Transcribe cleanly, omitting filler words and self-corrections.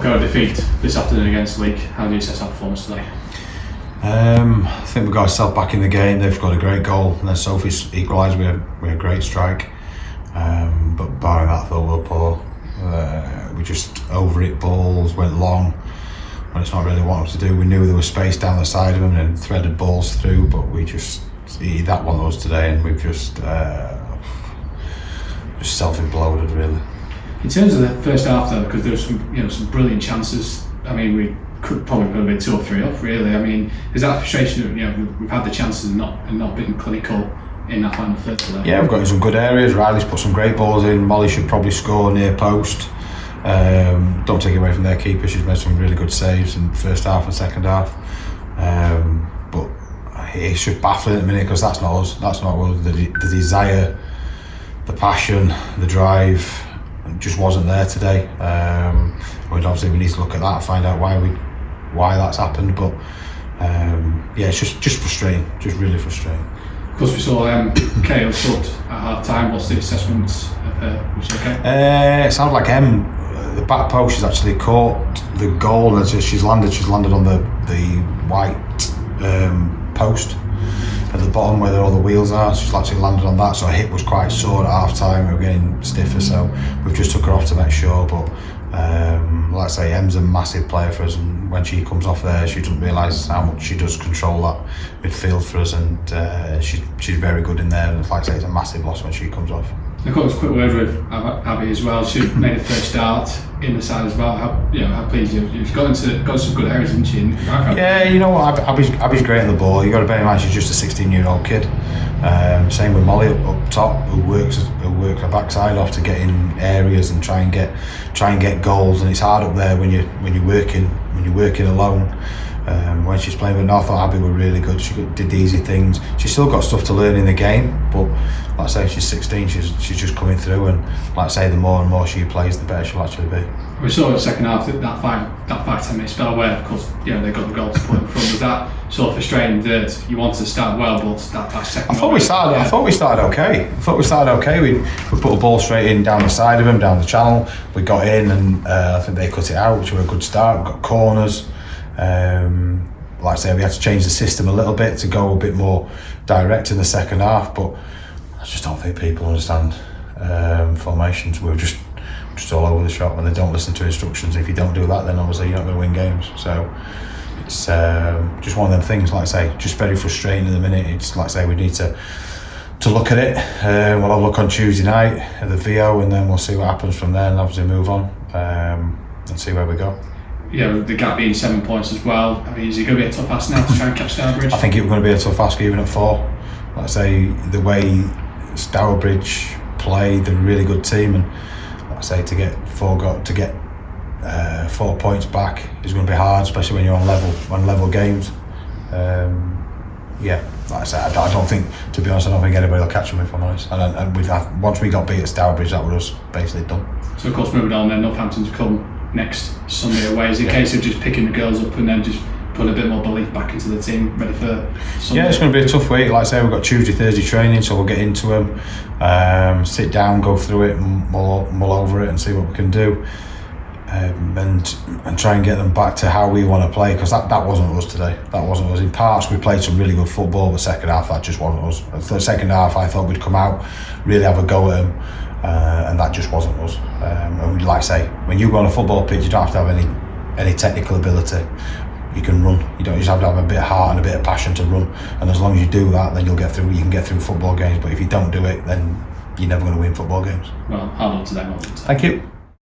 We've got a defeat this afternoon against Leek. How do you assess our performance today? I think we got ourselves back in the game. They've got a great goal, and then Sophie's equalised. We had a great strike, but barring that, I thought we were poor. We just over-hit balls, went long when it's not really what to do. We knew there was space down the side of them and threaded balls through, but we just that one was today, and we've just self-imploded really. In terms of the first half, though, because there was some brilliant chances. I mean, we could probably have been 2 or 3 up. Really, I mean, is that frustration that we've had the chances and not been clinical in that final third today? Yeah, we've got in some good areas. Riley's put some great balls in. Molly should probably score near post. Don't take it away from their keeper. She's made some really good saves in the first half and second half. But it's just baffling at the minute because that's not us. That's not us. The desire, the passion, the drive just wasn't there today. Obviously we need to look at that and find out why that's happened. But yeah, it's just frustrating. Just really frustrating. Of course, we saw Kale subbed at half time. What's the assessment of her? Was she okay? It sounds like the back post, she's actually caught the goal, and she's landed on the white post at the bottom where all the wheels are. She's actually landed on that, so her hip was quite sore at half time. We were getting stiffer, so we've just took her off to make sure. But like I say, Em's a massive player for us, and when she comes off there, she doesn't realise how much she does control that midfield for us, and she's very good in there. And like I say, it's a massive loss when she comes off. I've got a quick word with Abby as well. She made a first start in the side as well. How pleased you've got some good areas, haven't she? Yeah, you know what, Abby's great on the ball. You got to bear in mind she's just a 16-year-old kid. Same with Molly up top, who works her backside off to get in areas and try and get goals. And it's hard up there when you're working alone. When she's playing with North, I thought Abby were really good. She did the easy things. She's still got stuff to learn in the game, but like I say, she's 16. She's just coming through, and like I say, the more and more she plays, the better she'll actually be. We saw in the second half that 5-10 minute spell where, of course, they got the goal to put in front. Was that sort of frustrating that you wanted to start well, but that second? I thought we started okay. We put a ball straight in down the side of them, down the channel. We got in, and I think they cut it out, which was a good start. We got corners. Like I say, we had to change the system a little bit to go a bit more direct in the second half, but I just don't think people understand formations. We're just all over the shop, and they don't listen to instructions. If you don't do that, then obviously you're not going to win games. So it's just one of them things. Like I say, just very frustrating in the minute. It's like I say, we need to look at it. We'll have a look on Tuesday night at the VO, and then we'll see what happens from there, and obviously move on and see where we go. Yeah, the gap being 7 points as well. I mean, is it going to be a tough ask now to try and catch Stourbridge? I think it's going to be a tough ask even at 4. Like I say, the way Stourbridge play, they're a really good team, and like I say, to get 4 points back is going to be hard, especially when you're on level games. Yeah, like I said, I don't think, to be honest, I don't think anybody will catch them if I'm honest. And once we got beat at Stourbridge, that was us basically done. So of course, moving on, then Northampton's come next Sunday away. Is it a case of just picking the girls up and then just putting a bit more belief back into the team, ready for Sunday? Yeah, it's going to be a tough week. Like I say, we've got Tuesday, Thursday training, so we'll get into them, sit down, go through it, and mull over it, and see what we can do, and try and get them back to how we want to play. Because that wasn't us today. That wasn't us. In parts, we played some really good football, but second half, that just wasn't us. The second half, I thought we'd come out, really have a go at them. And that just wasn't us. And like I say, when you go on a football pitch, you don't have to have any technical ability. You can run. You just have to have a bit of heart and a bit of passion to run. And as long as you do that, then you'll get through. You can get through football games. But if you don't do it, then you're never going to win football games. Well, hard luck to them. Thank you.